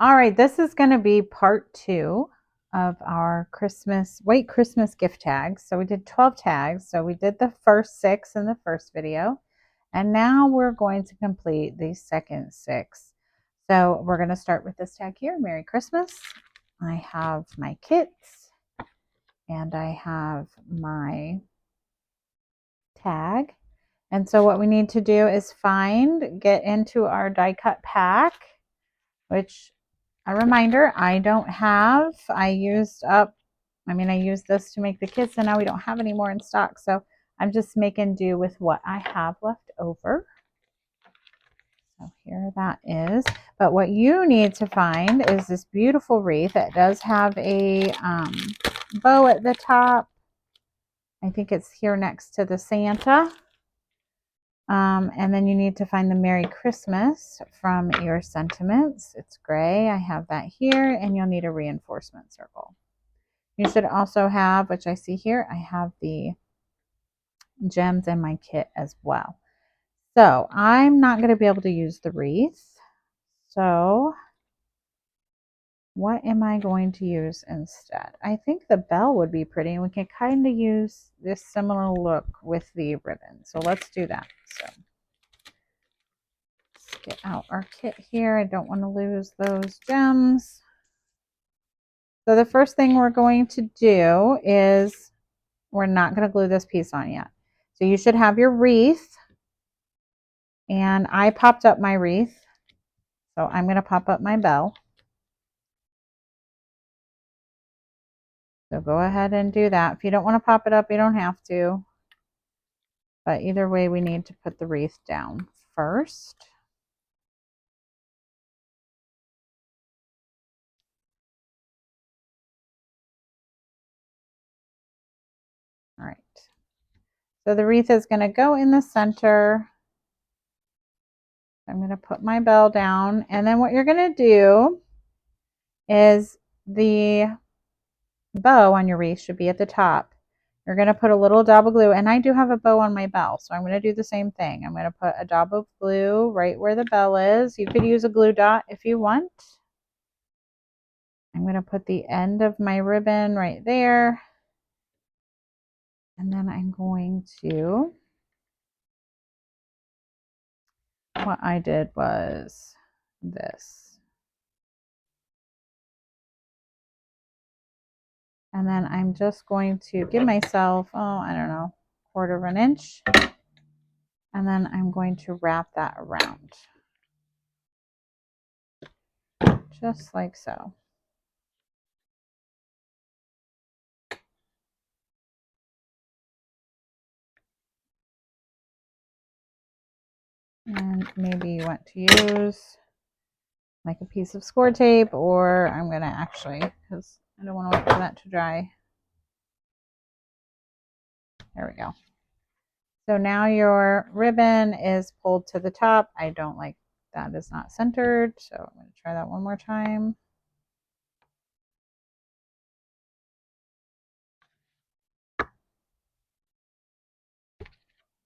All right, this is going to be part 2 of our white Christmas gift tags. So we did 12 tags. So we did the first 6 in the first video. And now we're going to complete the second 6. So we're going to start with this tag here, Merry Christmas. I have my kits and I have my tag. And so what we need to do is get into our die cut pack, which a reminder, I don't have. I used this to make the kits and now we don't have any more in stock. So I'm just making do with what I have left over. So here that is. But what you need to find is this beautiful wreath. It does have a bow at the top. I think it's here next to the Santa. And then you need to find the Merry Christmas from your sentiments. It's gray. I have that here, and you'll need a reinforcement circle. You should also have, which I see here, I have the gems in my kit as well. So I'm not going to be able to use the wreath. So what am I going to use instead? I think the bell would be pretty, and we can kind of use this similar look with the ribbon. So let's do that. So get out our kit here. I don't want to lose those gems. So the first thing we're going to do is we're not going to glue this piece on yet. So you should have your wreath. And I popped up my wreath. So I'm going to pop up my bell. So go ahead and do that. If you don't want to pop it up, you don't have to. But either way, we need to put the wreath down first. All right. So the wreath is going to go in the center. I'm going to put my bell down. And then what you're going to do is the bow on your wreath should be at the top. You're going to put a little dab of glue, and I do have a bow on my bell, so I'm going to do the same thing. I'm going to put a dab of glue right where the bell is. You could use a glue dot if you want. I'm going to put the end of my ribbon right there, and then I'm going to, what I did was this. And then I'm just going to give myself, I don't know, 1/4 of an inch. And then I'm going to wrap that around. Just like so. And maybe you want to use like a piece of score tape, or I'm going to actually, because I don't want to wait for that to dry. There we go. So now your ribbon is pulled to the top. I don't like that is not centered, so I'm going to try that one more time.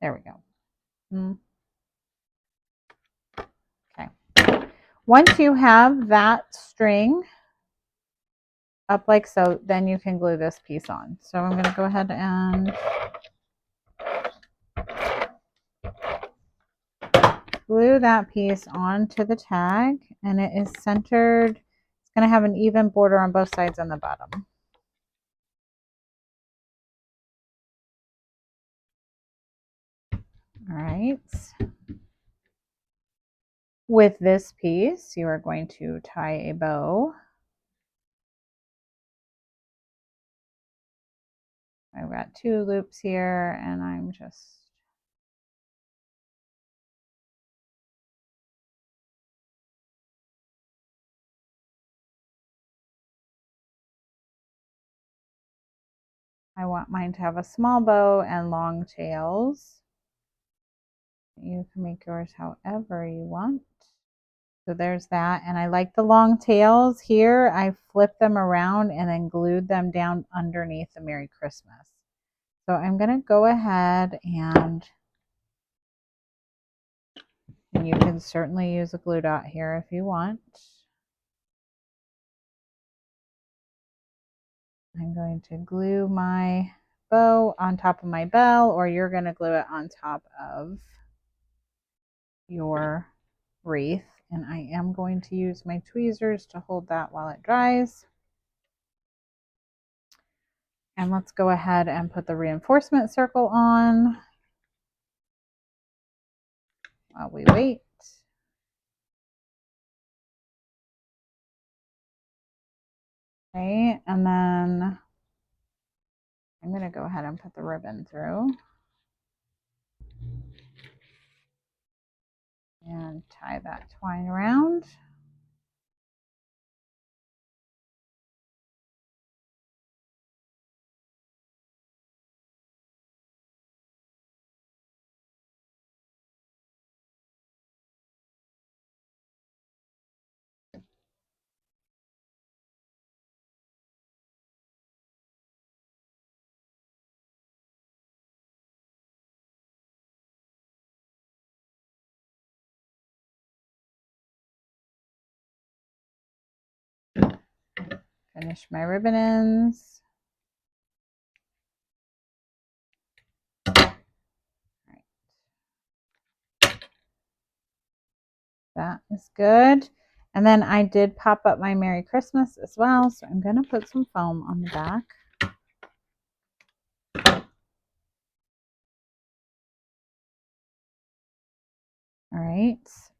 There we go. Okay. Once you have that string up like so, then you can glue this piece on. So I'm going to go ahead and glue that piece onto the tag, and it is centered. It's going to have an even border on both sides on the bottom. All right. With this piece, you are going to tie a bow. I've got 2 loops here, and I'm just I want mine to have a small bow and long tails. You can make yours however you want. So there's that. And I like the long tails here. I flipped them around and then glued them down underneath the Merry Christmas. So I'm going to go ahead and you can certainly use a glue dot here if you want. I'm going to glue my bow on top of my bell, or you're going to glue it on top of your wreath. And I am going to use my tweezers to hold that while it dries. And let's go ahead and put the reinforcement circle on while we wait. Okay, and then I'm going to go ahead and put the ribbon through and tie that twine around. Finish my ribbon ends. That is good. And then I did pop up my Merry Christmas as well. So I'm going to put some foam on the back. All right.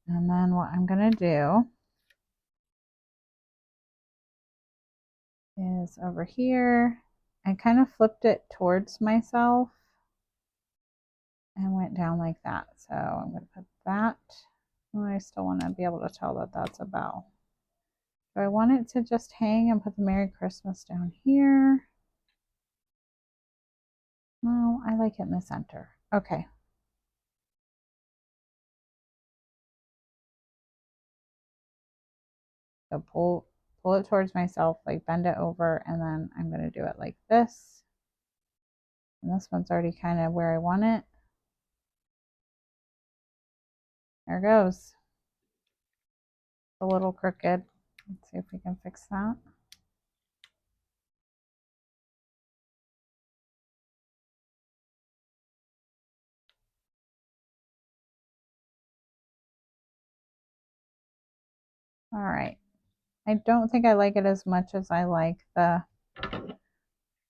And then what I'm going to do is over here, I kind of flipped it towards myself and went down like that. So I'm going to put that. Oh, I still want to be able to tell that that's a bell. Do I want it to just hang and put the Merry Christmas down here? No, I like it in the center. Okay. So pull it towards myself, like bend it over, and then I'm going to do it like this. And this one's already kind of where I want it. There it goes. A little crooked. Let's see if we can fix that. All right. I don't think I like it as much as I like the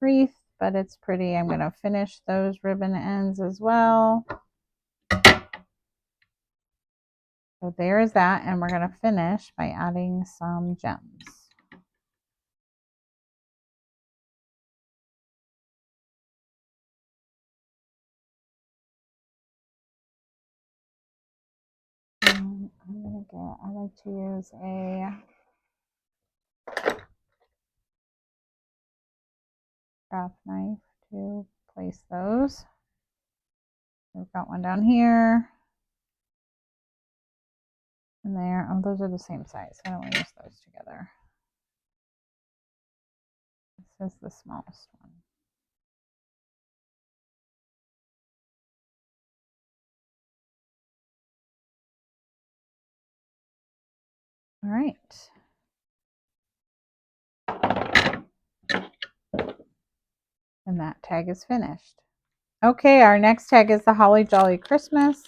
wreath, but it's pretty. I'm going to finish those ribbon ends as well. So there's that, and we're going to finish by adding some gems. I like to use a craft knife to place those. We've got one down here and there. Oh, those are the same size. I don't want to use those together. This is the smallest one. All right. And that tag is finished. Okay, our next tag is the Holly Jolly Christmas.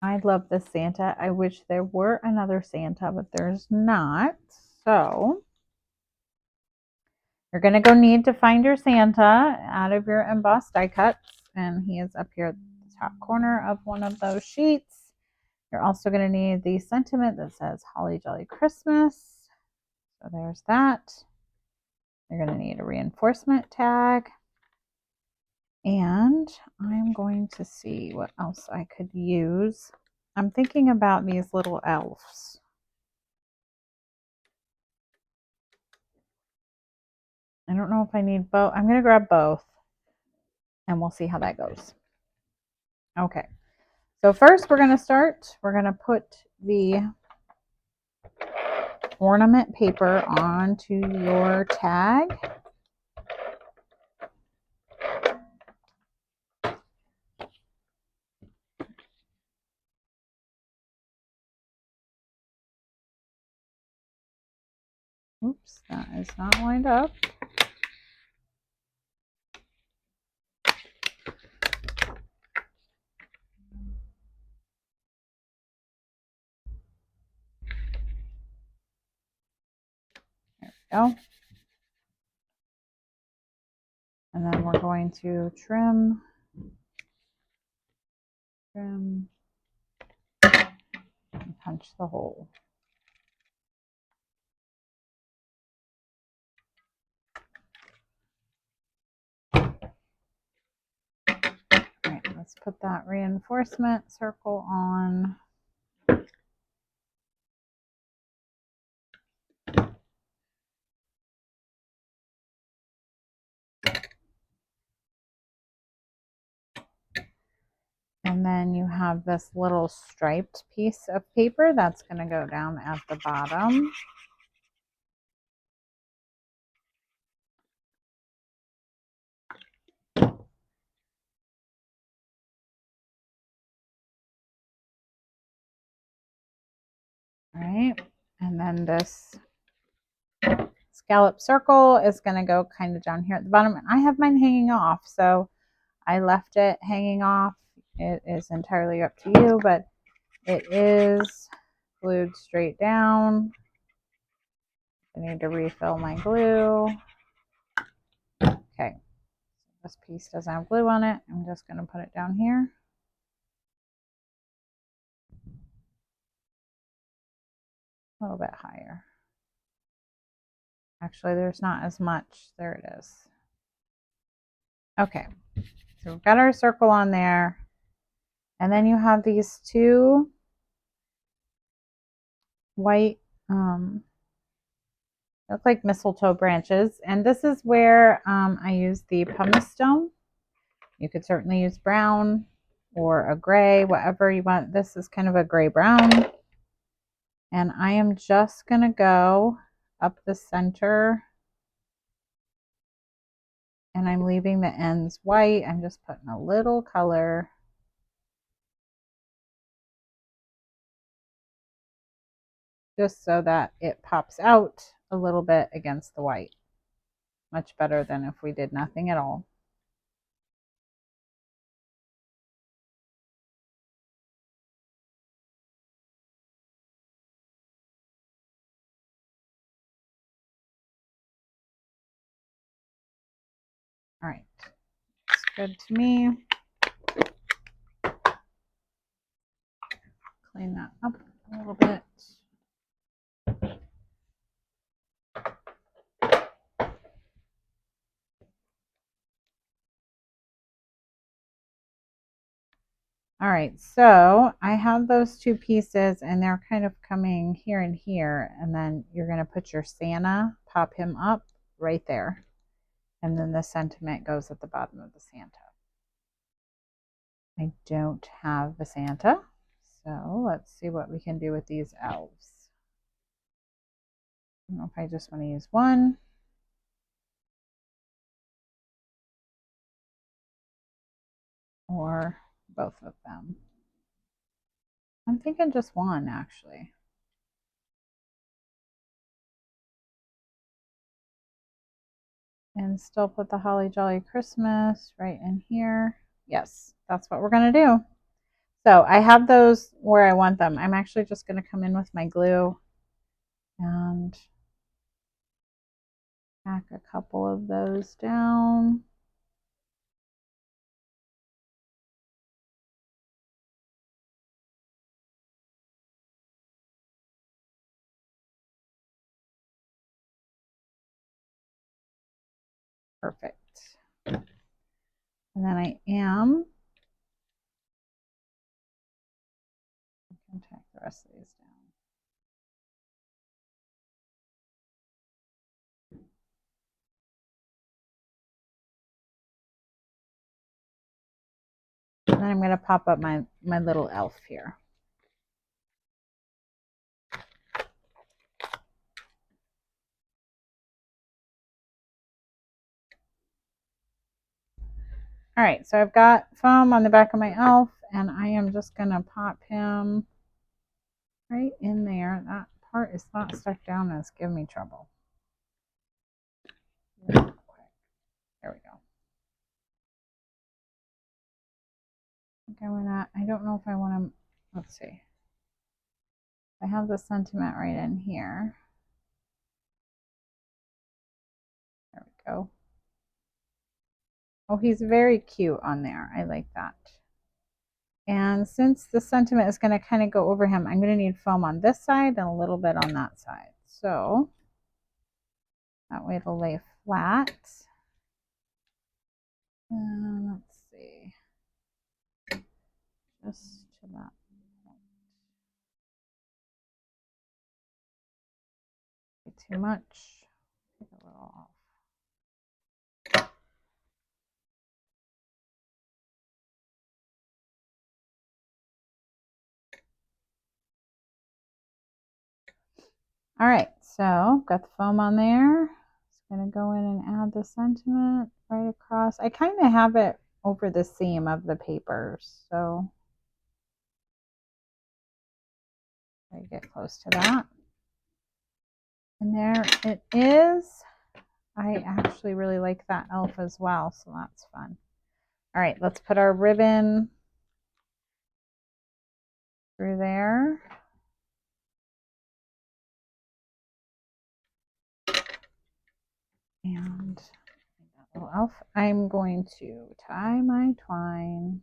I love this Santa. I wish there were another Santa, but there's not. So you're going to go need to find your Santa out of your embossed die cuts. And he is up here at the top corner of one of those sheets. You're also going to need the sentiment that says Holly Jolly Christmas. So there's that. You're going to need a reinforcement tag. And I'm going to see what else I could use. I'm thinking about these little elves. I don't know if I need both. I'm going to grab both and we'll see how that goes. Okay. So first we're going to put the ornament paper onto your tag. Oops, that is not lined up. There we go. And then we're going to trim, and punch the hole. All right, let's put that reinforcement circle on. And then you have this little striped piece of paper that's going to go down at the bottom. All right, and then this scallop circle is going to go kind of down here at the bottom. And I have mine hanging off, so I left it hanging off. It is entirely up to you, but it is glued straight down. I need to refill my glue. Okay, this piece doesn't have glue on it. I'm just going to put it down here. A little bit higher. Actually, there's not as much. There it is. Okay, so we've got our circle on there. And then you have these two white, look like mistletoe branches. And this is where I use the pumice stone. You could certainly use brown or a gray, whatever you want. This is kind of a gray brown. And I am just going to go up the center. And I'm leaving the ends white. I'm just putting a little color. Just so that it pops out a little bit against the white. Much better than if we did nothing at all. All right, looks good to me. Clean that up a little bit. All right, so I have those two pieces and they're kind of coming here and here, and then you're going to put your Santa, pop him up right there. And then the sentiment goes at the bottom of the Santa. I don't have the Santa, so let's see what we can do with these elves. I don't know if I just want to use one. Or both of them. I'm thinking just one, actually. And still put the Holly Jolly Christmas right in here. Yes, that's what we're going to do. So I have those where I want them. I'm actually just going to come in with my glue and tack a couple of those down. Perfect. And then I can tack the rest of these down. And then I'm going to pop up my little elf here. All right, so I've got foam on the back of my elf, and I am just going to pop him right in there. That part is not stuck down and it's giving me trouble. There we go. I don't know if I want to, let's see. I have the sentiment right in here. There we go. Oh, he's very cute on there. I like that. And since the sentiment is going to kind of go over him, I'm going to need foam on this side and a little bit on that side. So that way it'll lay flat. Let's see. Just to that point. Too much. Take a little off. All right, so got the foam on there. Just gonna go in and add the sentiment right across. I kind of have it over the seam of the papers, so I get close to that. And there it is. I actually really like that elf as well, so that's fun. All right, let's put our ribbon through there. And that little elf, I'm going to tie my twine.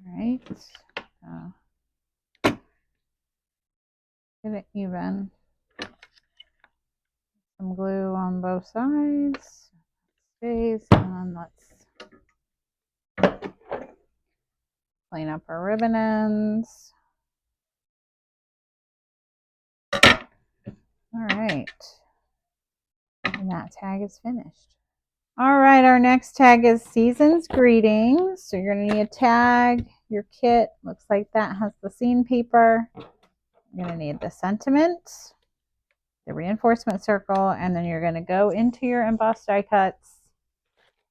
All right. Get it even. Some glue on both sides. Stays, and let's clean up our ribbon ends. All right. And that tag is finished. All right, our next tag is Season's Greetings. So you're going to need a tag, your kit. Looks like that has the scene paper. You're going to need the sentiment, the reinforcement circle, and then you're going to go into your embossed die cuts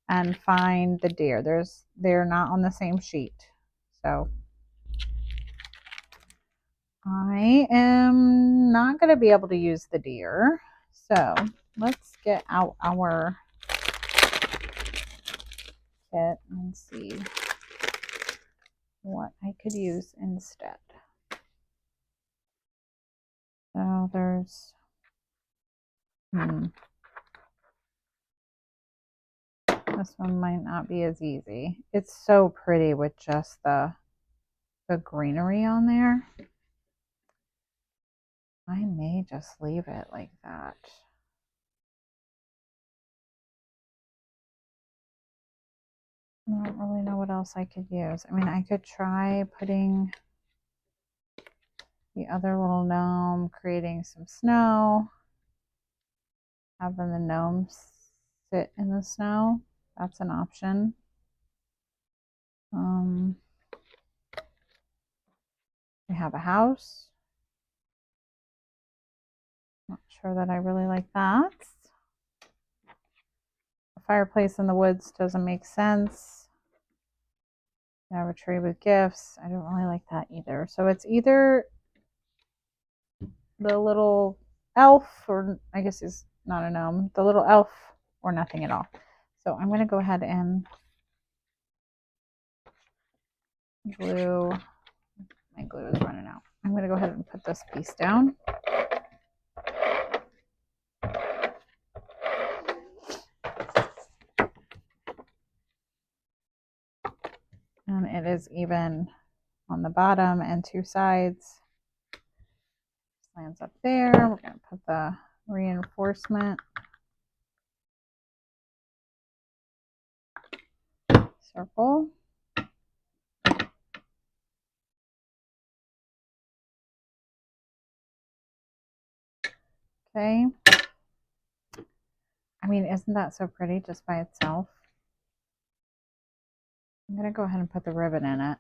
and find the deer. They're not on the same sheet. So I am not going to be able to use the deer. So let's get out our kit and see what I could use instead. So there's, this one might not be as easy. It's so pretty with just the greenery on there. I may just leave it like that. I don't really know what else I could use. I mean, I could try putting the other little gnome, creating some snow, having the gnomes sit in the snow. That's an option. We have a house. Not sure that I really like that. A fireplace in the woods doesn't make sense. We have a tree with gifts. I don't really like that either. So it's either the little elf, or I guess he's not a gnome, the little elf, or nothing at all. So I'm going to go ahead and glue. My glue is running out. I'm going to go ahead and put this piece down. And it is even on the bottom and two sides. Lands up there. We're going to put the reinforcement circle. Okay. I mean, isn't that so pretty just by itself? I'm going to go ahead and put the ribbon in it.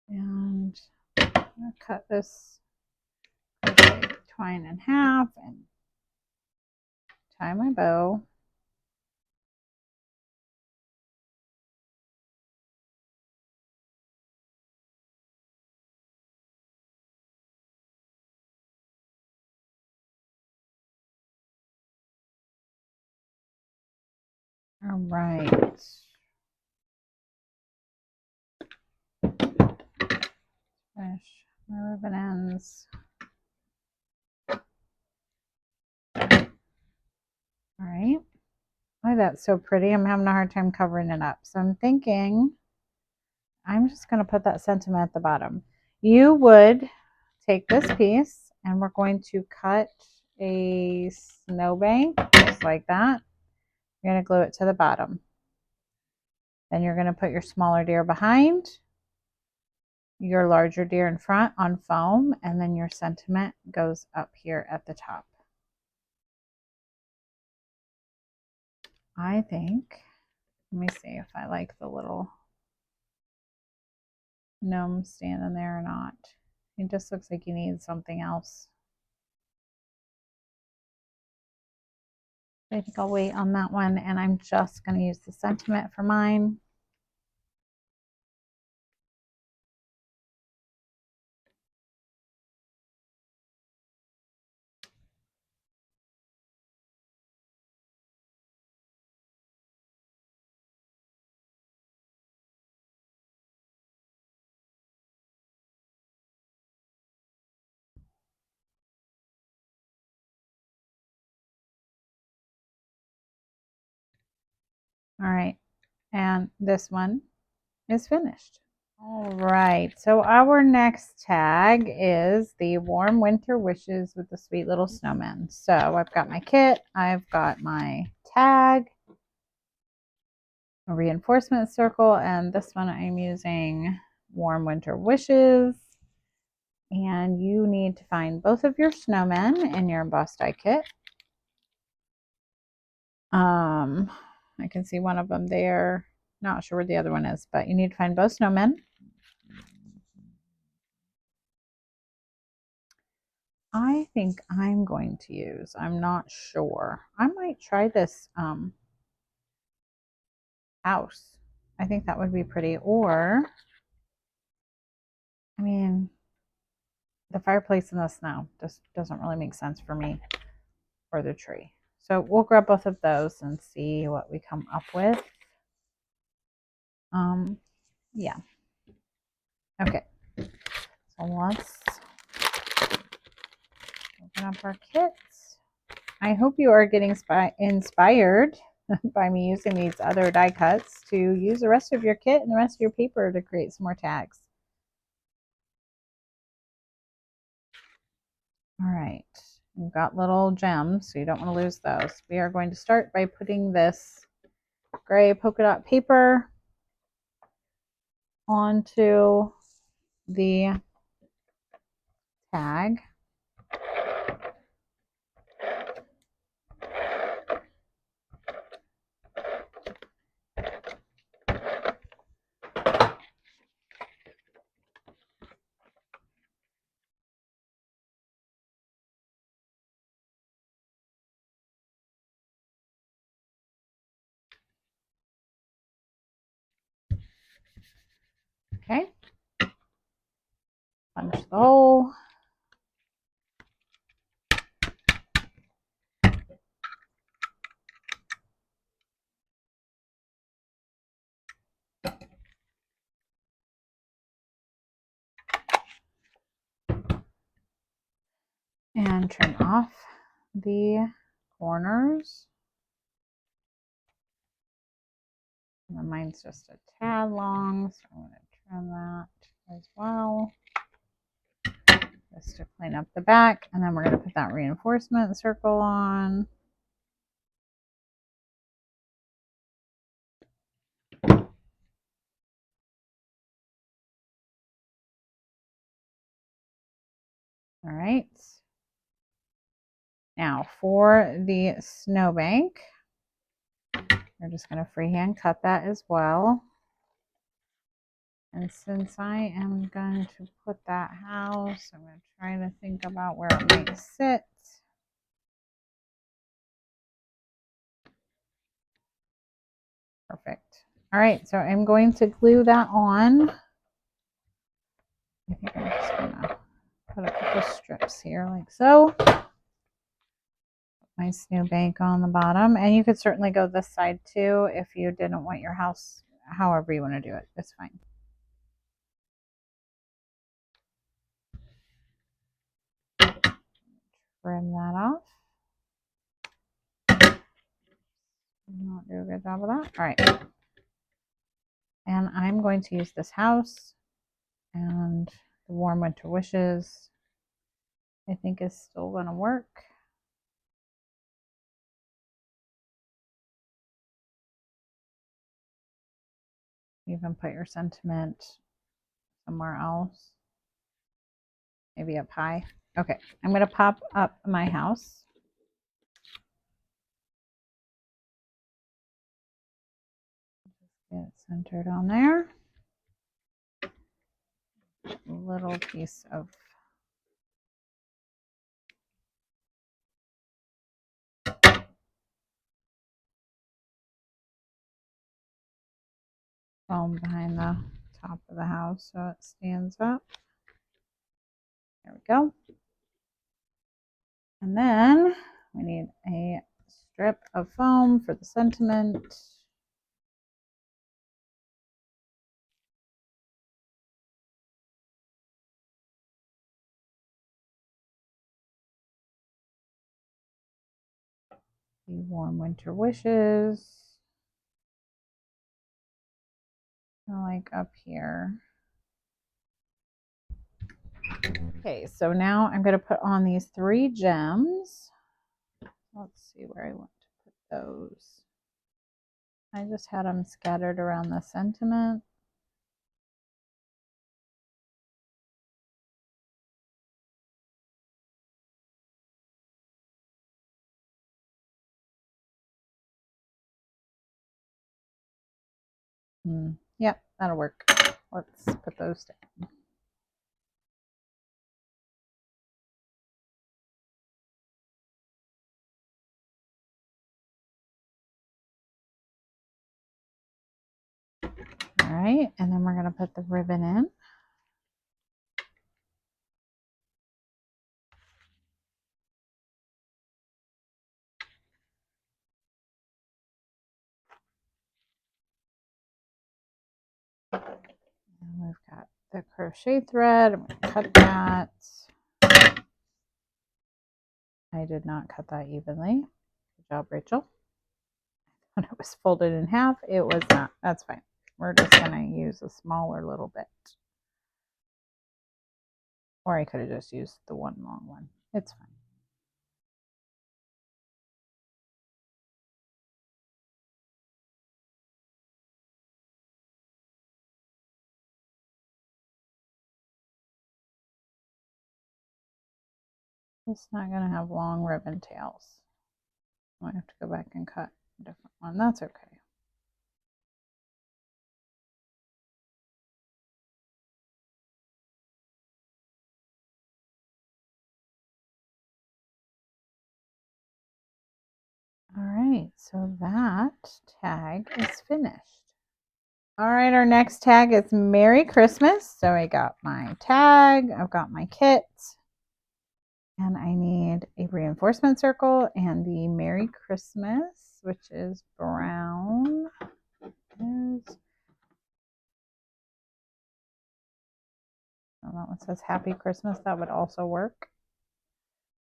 And I'm going to cut this twine in half and tie my bow. All right. Finish my ribbon ends. All right. Oh, that's so pretty. I'm having a hard time covering it up. So I'm thinking I'm just going to put that sentiment at the bottom. You would take this piece and we're going to cut a snowbank just like that. You're going to glue it to the bottom. Then you're going to put your smaller deer behind, your larger deer in front on foam, and then your sentiment goes up here at the top. I think, let me see if I like the little gnome standing there or not. It just looks like you need something else. I think I'll wait on that one, and I'm just going to use the sentiment for mine. All right, and this one is finished. All right, so our next tag is the Warm Winter Wishes with the Sweet Little Snowman. So I've got my kit, I've got my tag, a reinforcement circle, and this one I'm using Warm Winter Wishes. And you need to find both of your snowmen in your embossed die kit. I can see one of them there. Not sure where the other one is, but you need to find both snowmen. I think I'm going to use, I'm not sure. I might try this house. I think that would be pretty. Or, I mean, the fireplace in the snow just doesn't really make sense for me for the tree. So we'll grab both of those and see what we come up with. Yeah. Okay. So let's open up our kits. I hope you are getting inspired by me using these other die cuts to use the rest of your kit and the rest of your paper to create some more tags. All right, we've got little gems, so you don't want to lose those. We are going to start by putting this gray polka dot paper onto the tag. Okay, punch the hole. And trim off the corners. And mine's just a tad long, so I'm going to trim that as well. Just to clean up the back, and then we're going to put that reinforcement circle on. All right. Now for the snowbank, we're just going to freehand cut that as well. And since I am going to put that house, I'm going to try to think about where it might sit. Perfect. All right, so I'm going to glue that on. I think I'm just going to put a couple strips here like so. Put my snowbank on the bottom. And you could certainly go this side too if you didn't want your house, however you want to do it. It's fine. Trim that off. Not do a good job of that. All right. And I'm going to use this house and the warm winter wishes. I think is still going to work. You can put your sentiment somewhere else. Maybe up high. Okay, I'm going to pop up my house. Get it centered on there. A little piece of foam behind the top of the house so it stands up. There we go. And then we need a strip of foam for the sentiment. The warm winter wishes. Like up here. Okay, so now I'm going to put on these 3 gems. Let's see where I want to put those. I just had them scattered around the sentiment. Yep, that'll work. Let's put those down. All right, and then we're going to put the ribbon in. And we've got the crochet thread. I'm going to cut that. I did not cut that evenly. Good job, Rachel. When it was folded in half, it was not. That's fine. We're just going to use a smaller little bit. Or I could have just used the one long one. It's fine. It's not going to have long ribbon tails. I might have to go back and cut a different one. That's okay. All right, so that tag is finished. All right, our next tag is Merry Christmas. So I got my tag, I've got my kit, and I need a reinforcement circle and the Merry Christmas, which is brown. Oh, that one says Happy Christmas. That would also work.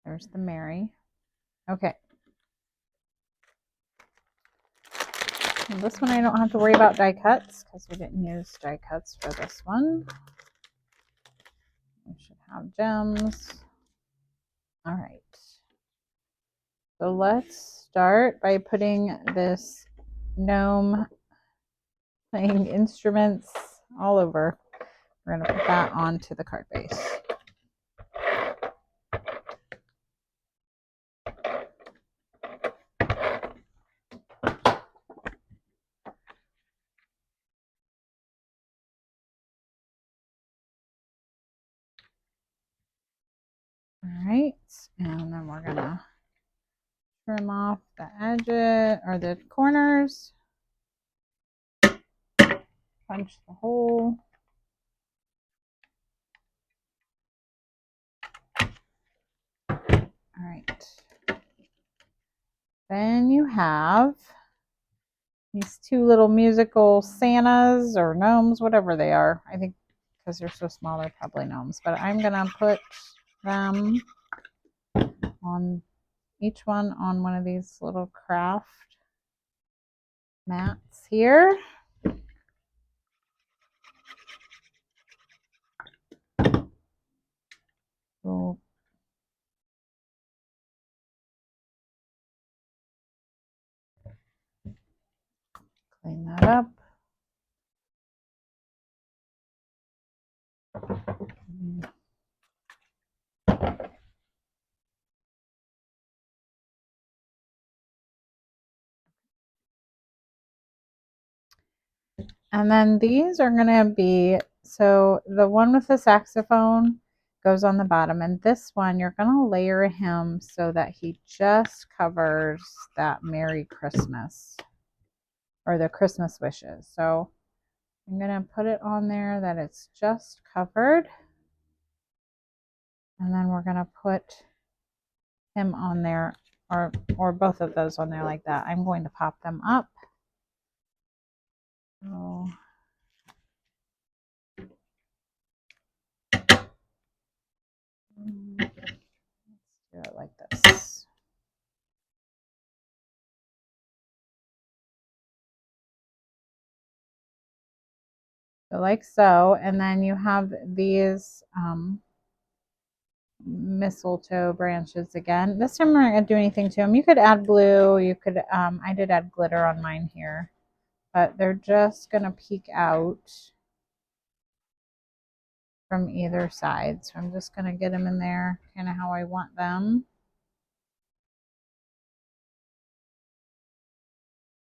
There's the Merry. Okay. And this one I don't have to worry about die cuts because we didn't use die cuts for this one. We should have gems. All right. So let's start by putting this gnome playing instruments all over. We're going to put that onto the card base. All right, and then we're going to trim off the edges or the corners. Punch the hole. All right. Then you have these two little musical Santas or gnomes, whatever they are. I think because they're so small, they're probably gnomes. But I'm going to put them on each one on one of these little craft mats here. We'll clean that up. And then these are going to be, so the one with the saxophone goes on the bottom, and this one you're going to layer him so that he just covers that Merry Christmas or the Christmas wishes. So I'm going to put it on there that it's just covered, and then we're going to put him on there, or both of those on there like that. I'm going to pop them up. So let's do it like this. So like so, and then you have these mistletoe branches again. This time we're not going to do anything to them. You could add blue. You could, I did add glitter on mine here, but they're just going to peek out from either side. So I'm just going to get them in there kind of how I want them.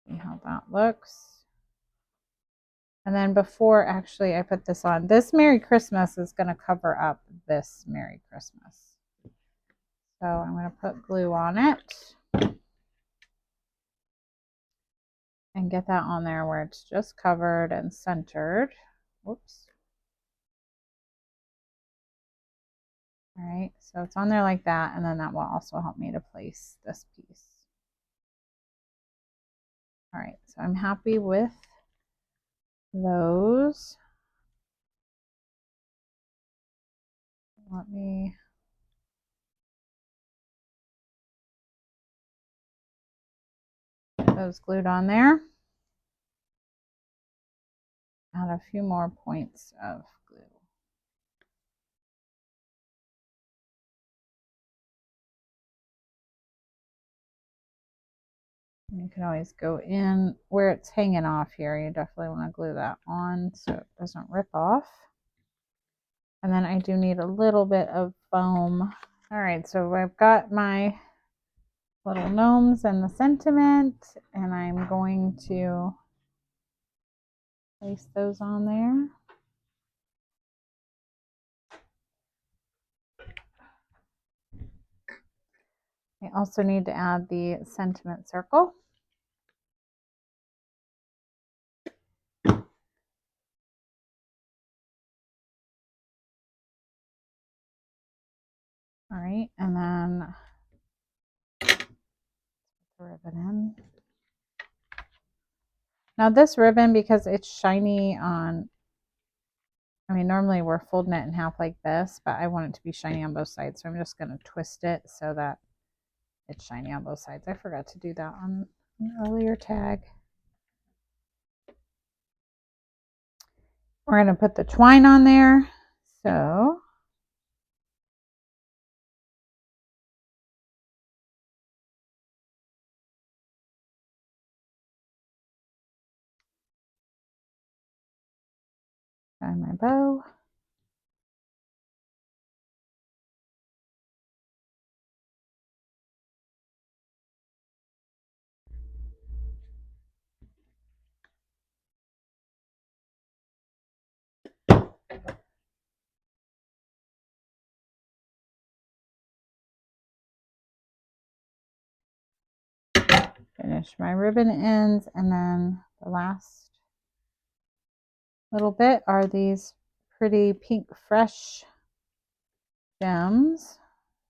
See how that looks. And then before actually I put this on, this Merry Christmas is going to cover up this Merry Christmas. So I'm going to put glue on it and get that on there where it's just covered and centered. Whoops. All right, so it's on there like that, and then that will also help me to place this piece. All right, so I'm happy with those. Let me get those glued on there. Add a few more points of glue. You can always go in where it's hanging off here. You definitely want to glue that on so it doesn't rip off. And then I do need a little bit of foam. All right, so I've got my little gnomes and the sentiment, and I'm going to place those on there. I also need to add the sentiment circle. All right, and then put the ribbon in. Now this ribbon, because it's shiny on, I mean, normally we're folding it in half like this, but I want it to be shiny on both sides. So I'm just going to twist it so that it's shiny on both sides. I forgot to do that on an earlier tag. We're going to put the twine on there. So tie my bow. Finish my ribbon ends, and then the last little bit are these pretty pink fresh gems.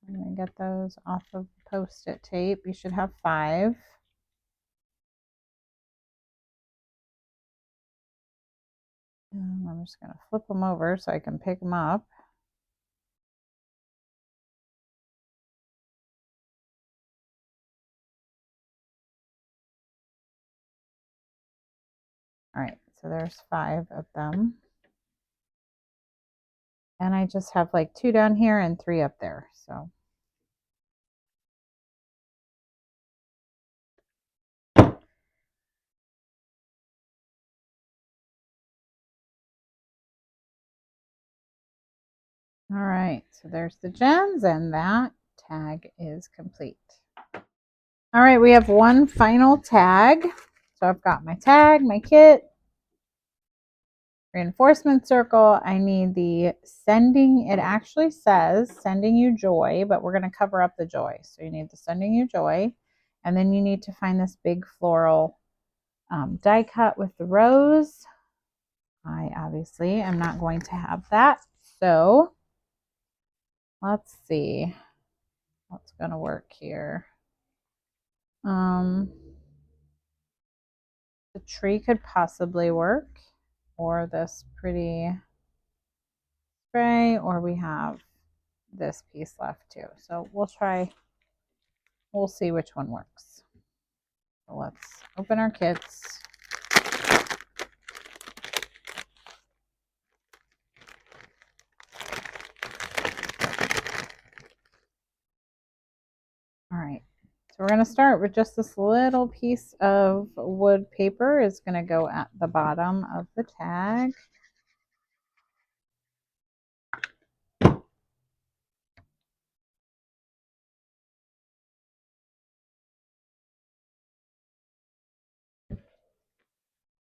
I'm going to get those off of Post-it tape. You should have 5. And I'm just going to flip them over so I can pick them up. All right, so there's 5 of them. And I just have like 2 down here and 3 up there. So all right, so there's the gems, and that tag is complete. All right, we have one final tag. So I've got my tag, my kit, reinforcement circle. I need the sending. It actually says sending you joy, but we're going to cover up the joy. So you need the sending you joy, and then you need to find this big floral die cut with the rose. I obviously am not going to have that. So let's see what's going to work here. The tree could possibly work, or this pretty spray, or we have this piece left too. So we'll see which one works. So let's open our kits. All right, so we're going to start with just this little piece of wood paper is going to go at the bottom of the tag.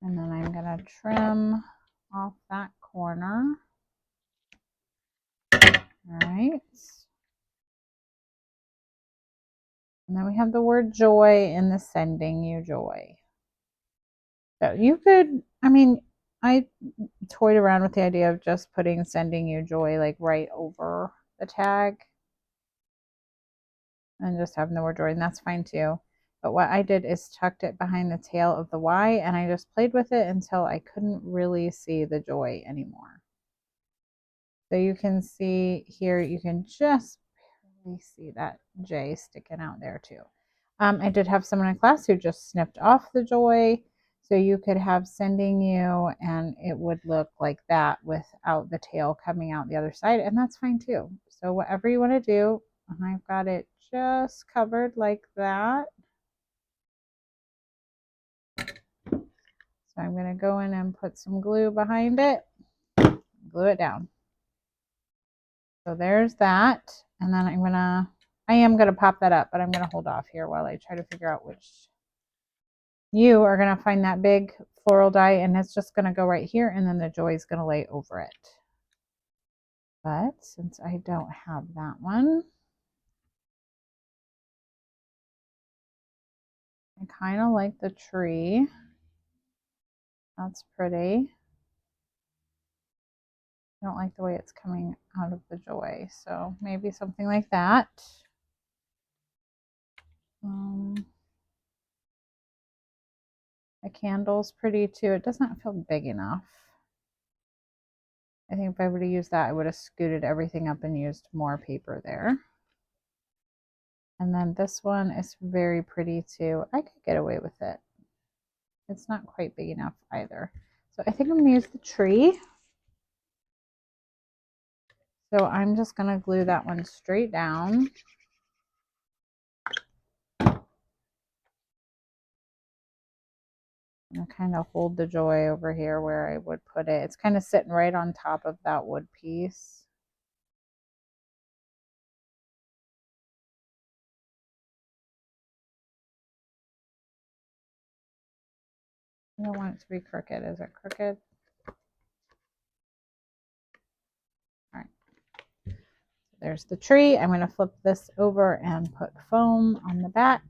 And then I'm going to trim off that corner. All right. And then we have the word joy in the sending you joy. So you could, I mean, I toyed around with the idea of just putting sending you joy like right over the tag and just having the word joy, and that's fine too. But what I did is tucked it behind the tail of the Y, and I just played with it until I couldn't really see the joy anymore. So you can see here, you can just barely see that J sticking out there too. I did have someone in class who just snipped off the joy. So you could have sending you and it would look like that without the tail coming out the other side. And that's fine too. So whatever you want to do, I've got it just covered like that. So I'm going to go in and put some glue behind it, glue it down. So there's that. And then I am going to pop that up, but I'm going to hold off here while I try to figure out which. You are going to find that big floral die, and it's just going to go right here, and then the joy is going to lay over it. But since I don't have that one, I kind of like the tree. That's pretty. I don't like the way it's coming out of the joy, so maybe something like that. The candle's pretty too. It doesn't feel big enough. I think if I would have used that, I would have scooted everything up and used more paper there. And then this one is very pretty too. I could get away with it. It's not quite big enough either. So I think I'm going to use the tree. So I'm just going to glue that one straight down. And kind of hold the joy over here where I would put it. It's kind of sitting right on top of that wood piece. I don't want it to be crooked. Is it crooked? All right. There's the tree. I'm going to flip this over and put foam on the back.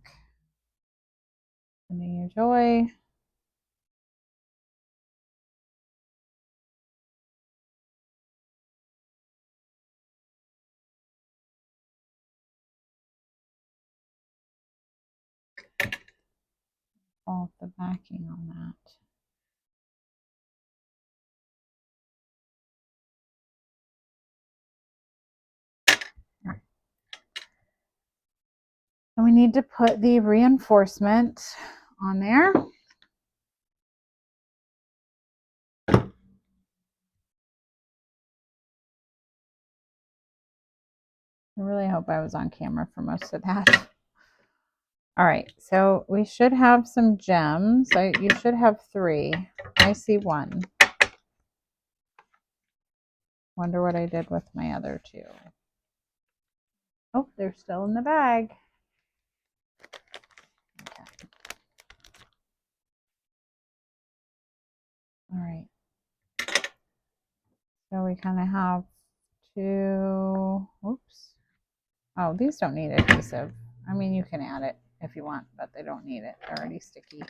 Sending you joy. pull off the backing on that. And we need to put the reinforcement on there. I really hope I was on camera for most of that. All right, so we should have some gems. You should have 3. I see 1. Wonder what I did with my other 2. Oh, they're still in the bag. Okay. All right. So we kind of have 2. Oops. Oh, these don't need adhesive. I mean, you can add it if you want, but they don't need it. They're already sticky.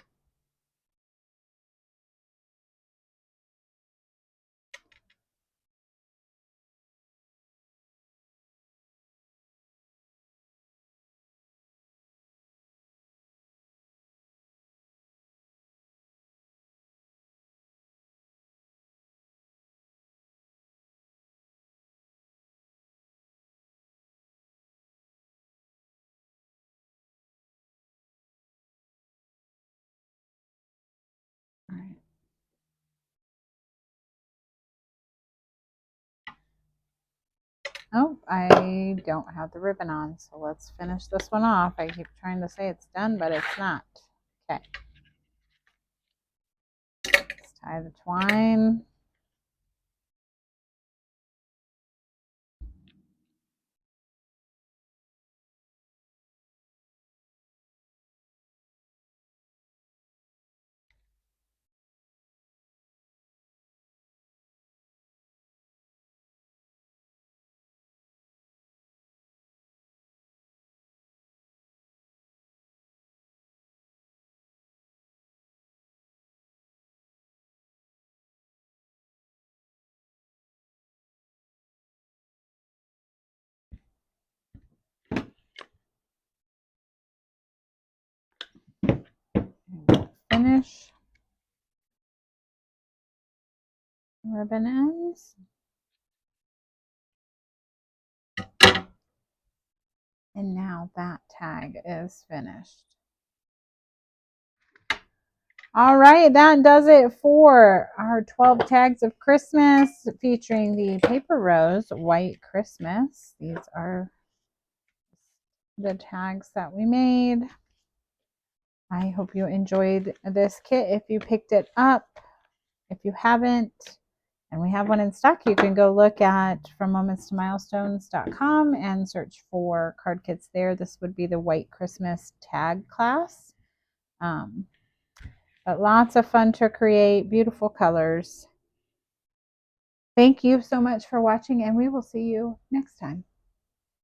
All right. Oh, I don't have the ribbon on, so let's finish this one off. I keep trying to say it's done, but it's not. Okay. Let's tie the twine. Finish ribbon ends. And now that tag is finished. All right, that does it for our 12 tags of Christmas featuring the Paper Rose White Christmas. These are the tags that we made. I hope you enjoyed this kit. If you picked it up, if you haven't, and we have one in stock, you can go look at FromMomentsToMilestones.com and search for card kits there. This would be the White Christmas tag class. But lots of fun to create, beautiful colors. Thank you so much for watching, and we will see you next time.